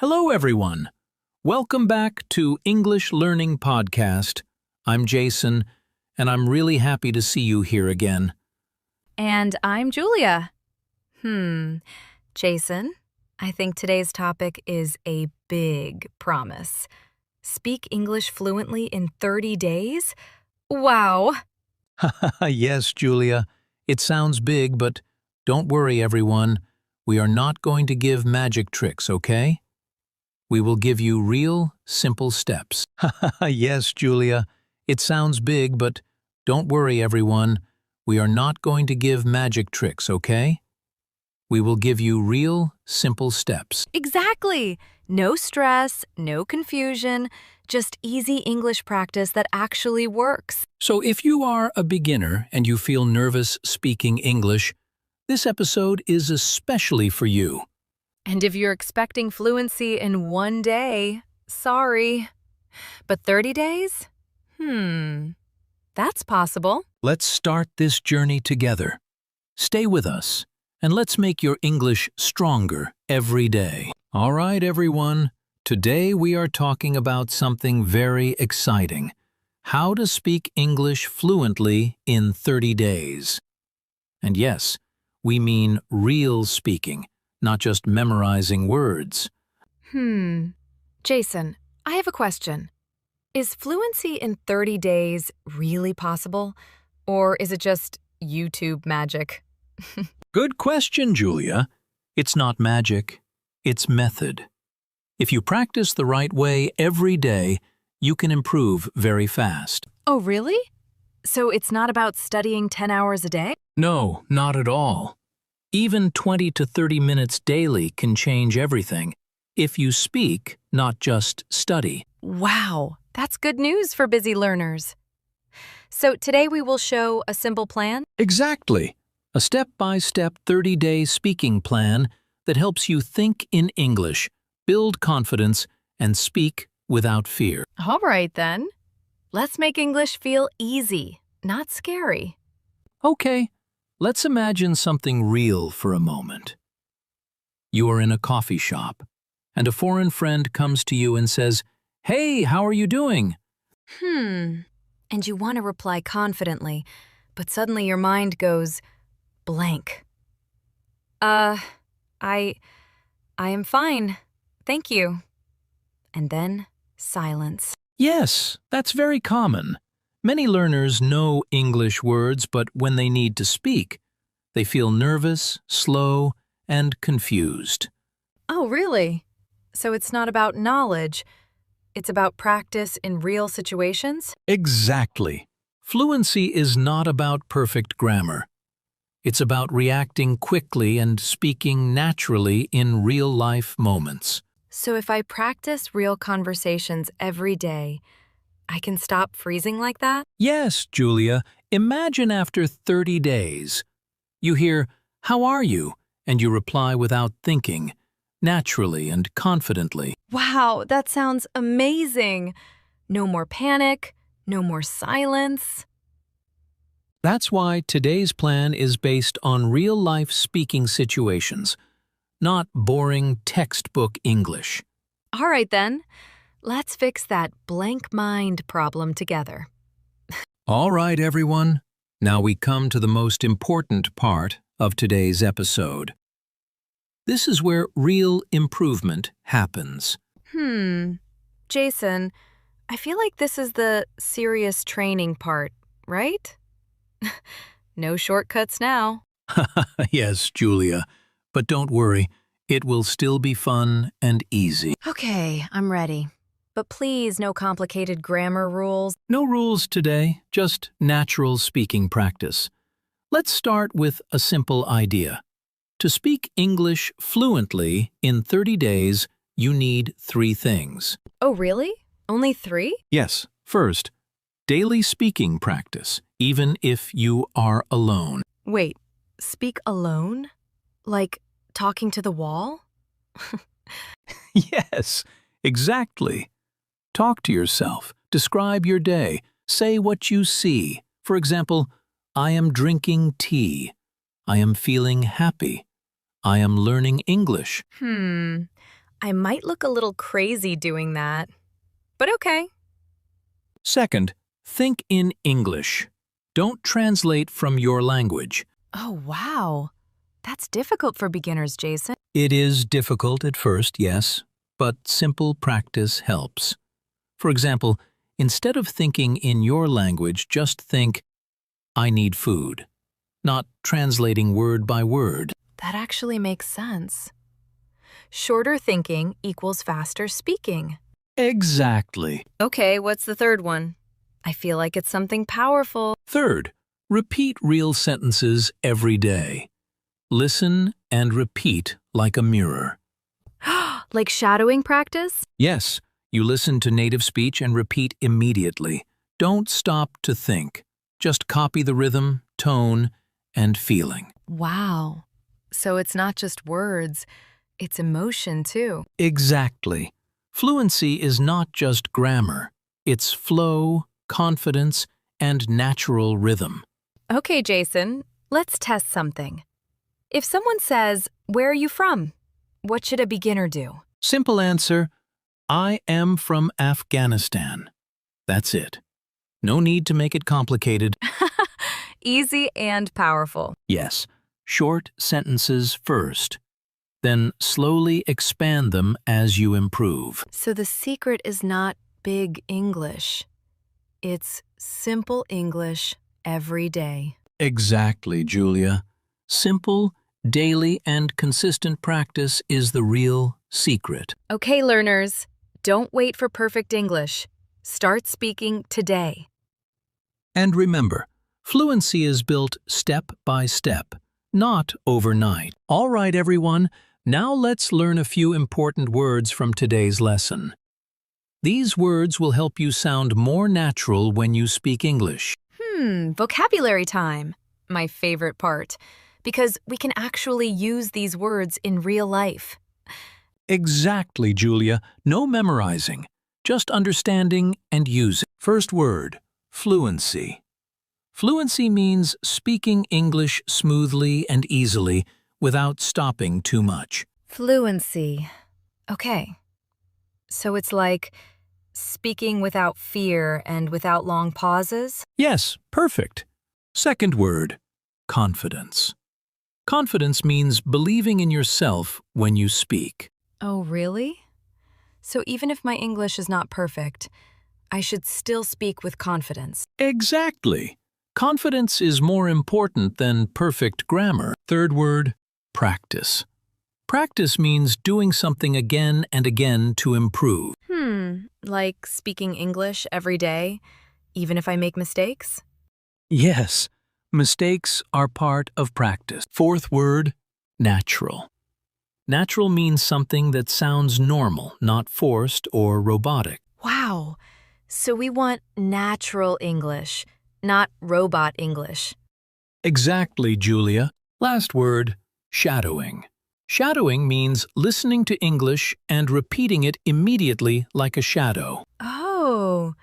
Hello, everyone. Welcome back to English Learning Podcast. I'm Jason, and I'm really happy to see you here again. And I'm Julia. Jason, I think today's topic is a big promise. Speak English fluently in 30 days? Wow! Yes, Julia, it sounds big, but don't worry, everyone. We are not going to give magic tricks, okay? We will give you real, simple steps. Yes, Julia, it sounds big, but don't worry, everyone. We are not going to give magic tricks, okay? We will give you real, simple steps. Exactly! No stress, no confusion, just easy English practice that actually works. So if you are a beginner and you feel nervous speaking English, this episode is especially for you. And if you're expecting fluency in one day, sorry. But 30 days? That's possible. Let's start this journey together. Stay with us, and let's make your English stronger every day. All right, everyone. Today we are talking about something very exciting. How to speak English fluently in 30 days. And yes, we mean real speaking, not just memorizing words. Jason, I have a question. Is fluency in 30 days really possible? Or is it just YouTube magic? Good question, Julia. It's not magic, it's method. If you practice the right way every day, you can improve very fast. Oh, really? So it's not about studying 10 hours a day? No, not at all. Even 20 to 30 minutes daily can change everything if you speak, not just study. Wow, that's good news for busy learners. So today we will show a simple plan. Exactly. A step-by-step 30-day speaking plan that helps you think in English, build confidence, and speak without fear. All right, then. Let's make English feel easy, not scary. Okay, let's imagine something real for a moment. You are in a coffee shop, and a foreign friend comes to you and says, "Hey, how are you doing?" And you want to reply confidently, but suddenly your mind goes blank. I am fine. Thank you. And then silence. Yes, that's very common. Many learners know English words, but when they need to speak, they feel nervous, slow, and confused. Oh, really? So it's not about knowledge. It's about practice in real situations? Exactly. Fluency is not about perfect grammar. It's about reacting quickly and speaking naturally in real-life moments. So if I practice real conversations every day, I can stop freezing like that? Yes, Julia. Imagine after 30 days. You hear, "How are you?" and you reply without thinking, naturally and confidently. Wow, that sounds amazing. No more panic, no more silence. That's why today's plan is based on real-life speaking situations, not boring textbook English. All right, then. Let's fix that blank mind problem together. All right, everyone. Now we come to the most important part of today's episode. This is where real improvement happens. Jason, I feel like this is the serious training part, right? No shortcuts now. Yes, Julia, but don't worry, it will still be fun and easy. Okay, I'm ready. But please, no complicated grammar rules. No rules today, just natural speaking practice. Let's start with a simple idea. To speak English fluently in 30 days, you need 3 things. Oh, really? Only 3? Yes, first, daily speaking practice, even if you are alone. Wait, speak alone? Like talking to the wall? Yes, exactly. Talk to yourself, describe your day, say what you see. For example, I am drinking tea. I am feeling happy. I am learning English. I might look a little crazy doing that, but okay. Second, think in English. Don't translate from your language. Oh, wow. That's difficult for beginners, Jason. It is difficult at first, yes, but simple practice helps. For example, instead of thinking in your language, just think, I need food, not translating word by word. That actually makes sense. Shorter thinking equals faster speaking. Exactly. Okay, what's the third one? I feel like it's something powerful. Third, repeat real sentences every day. Listen and repeat like a mirror. Like shadowing practice? Yes, you listen to native speech and repeat immediately. Don't stop to think. Just copy the rhythm, tone, and feeling. Wow. So it's not just words, it's emotion too. Exactly. Fluency is not just grammar. It's flow, confidence, and natural rhythm. Okay, Jason, let's test something. If someone says, "Where are you from?" what should a beginner do? Simple answer, I am from Afghanistan. That's it. No need to make it complicated. Easy and powerful. Yes, short sentences first. Then slowly expand them as you improve. So the secret is not big English. It's simple English every day. Exactly, Julia. Simple, daily, and consistent practice is the real secret. Okay, learners, don't wait for perfect English. Start speaking today. And remember, fluency is built step by step, not overnight. All right, everyone, now let's learn a few important words from today's lesson. These words will help you sound more natural when you speak English. Vocabulary time. My favorite part, because we can actually use these words in real life. Exactly, Julia. No memorizing, just understanding and using. First word, fluency. Fluency means speaking English smoothly and easily without stopping too much. Fluency. Okay. So it's like speaking without fear and without long pauses? Yes, perfect. Second word, confidence. Confidence means believing in yourself when you speak. Oh, really? So even if my English is not perfect, I should still speak with confidence. Exactly. Confidence is more important than perfect grammar. Third word, practice. Practice means doing something again and again to improve. Like speaking English every day, even if I make mistakes? Yes, mistakes are part of practice. Fourth word, natural. Natural means something that sounds normal, not forced or robotic. Wow. So we want natural English, not robot English. Exactly, Julia. Last word, shadowing. Shadowing means listening to English and repeating it immediately like a shadow. Oh,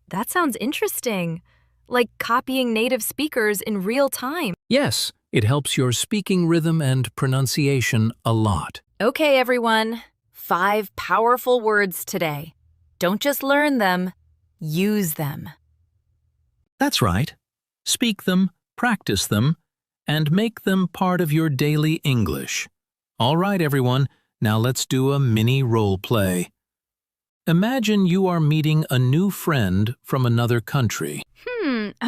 that sounds interesting. Like copying native speakers in real time. Yes, it helps your speaking rhythm and pronunciation a lot. Okay, everyone. 5 powerful words today. Don't just learn them, use them. That's right. Speak them, practice them, and make them part of your daily English. All right, everyone, now let's do a mini role play. Imagine you are meeting a new friend from another country.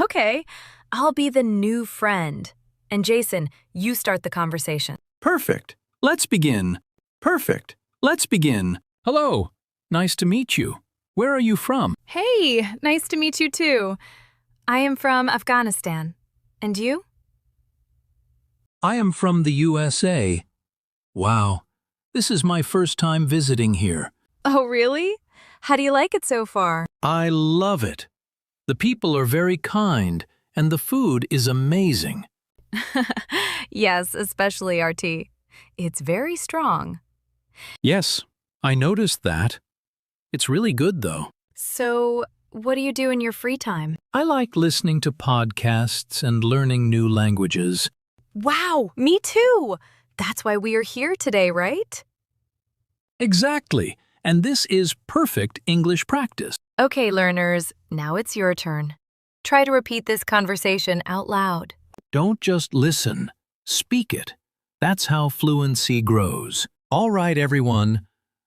Okay. I'll be the new friend. And Jason, you start the conversation. Perfect. Let's begin. Perfect. Let's begin. Hello. Nice to meet you. Where are you from? Hey, nice to meet you too. I am from Afghanistan. And you? I am from the USA. Wow, this is my first time visiting here. Oh, really? How do you like it so far? I love it. The people are very kind, and the food is amazing. Yes, especially our tea. It's very strong. Yes, I noticed that. It's really good, though. So, what do you do in your free time? I like listening to podcasts and learning new languages. Wow, me too! That's why we are here today, right? Exactly. And this is perfect English practice. Okay, learners, now it's your turn. Try to repeat this conversation out loud. Don't just listen, speak it. That's how fluency grows. All right, everyone.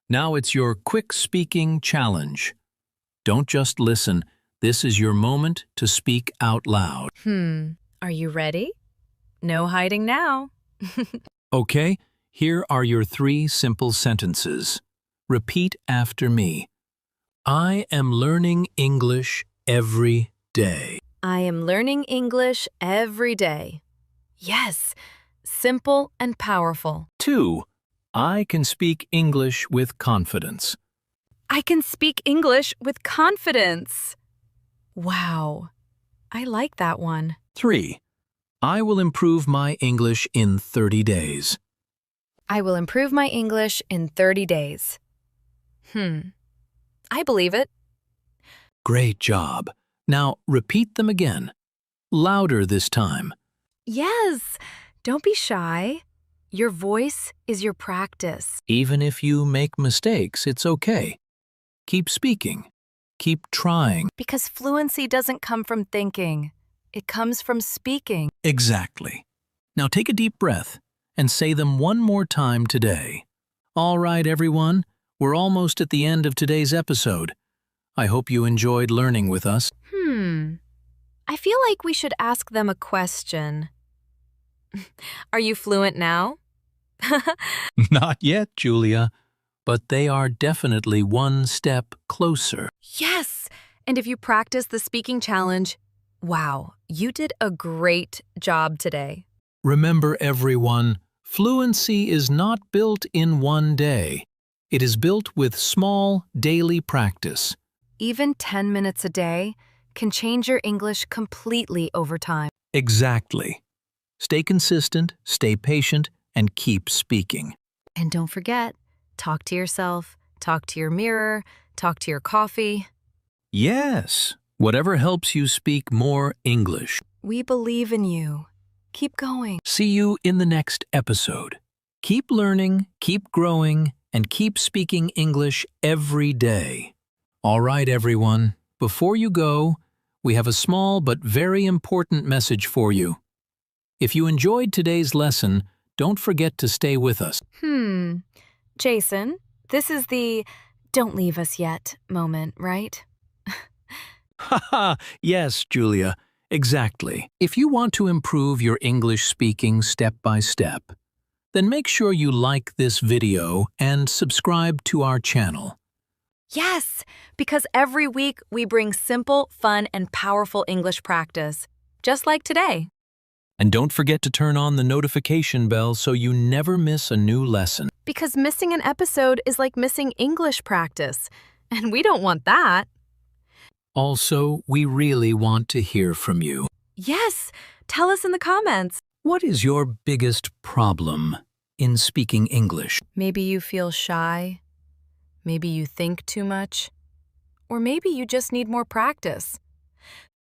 Now it's your quick speaking challenge. Don't just listen. This is your moment to speak out loud. Are you ready? No hiding now. Okay, here are your 3 simple sentences. Repeat after me. I am learning English every day. I am learning English every day. Yes, simple and powerful. 2. I can speak English with confidence. I can speak English with confidence. Wow, I like that one. 3. I will improve my English in 30 days. I will improve my English in 30 days. I believe it. Great job. Now repeat them again. Louder this time. Yes, don't be shy. Your voice is your practice. Even if you make mistakes, it's okay. Keep speaking. Keep trying. Because fluency doesn't come from thinking. It comes from speaking. Exactly. Now take a deep breath and say them one more time today. All right, everyone. We're almost at the end of today's episode. I hope you enjoyed learning with us. I feel like we should ask them a question. Are you fluent now? Not yet, Julia, but they are definitely one step closer. Yes! And if you practice the speaking challenge, wow, you did a great job today. Remember, everyone, fluency is not built in one day. It is built with small, daily practice. Even 10 minutes a day can change your English completely over time. Exactly. Stay consistent, stay patient, and keep speaking. And don't forget, talk to yourself, talk to your mirror, talk to your coffee. Yes, whatever helps you speak more English. We believe in you. Keep going. See you in the next episode. Keep learning, keep growing, and keep speaking English every day. All right, everyone. Before you go, we have a small but very important message for you. If you enjoyed today's lesson, don't forget to stay with us. Jason, this is the "don't leave us yet" moment, right? Haha, yes, Julia, exactly. If you want to improve your English speaking step by step, then make sure you like this video and subscribe to our channel. Yes, because every week we bring simple, fun, and powerful English practice, just like today. And don't forget to turn on the notification bell so you never miss a new lesson. Because missing an episode is like missing English practice, and we don't want that. Also, we really want to hear from you. Yes, tell us in the comments. What is your biggest problem in speaking English? Maybe you feel shy. Maybe you think too much. Or maybe you just need more practice.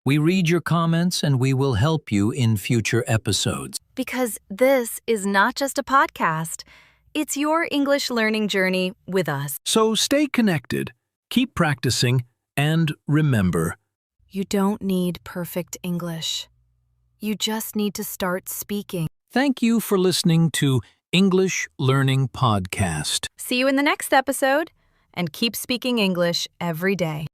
We read your comments and we will help you in future episodes. Because this is not just a podcast. It's your English learning journey with us. So stay connected, keep practicing, and remember, You don't need perfect English. You just need to start speaking. thank you for listening to English Learning Podcast. See you in the next episode, and keep speaking English every day.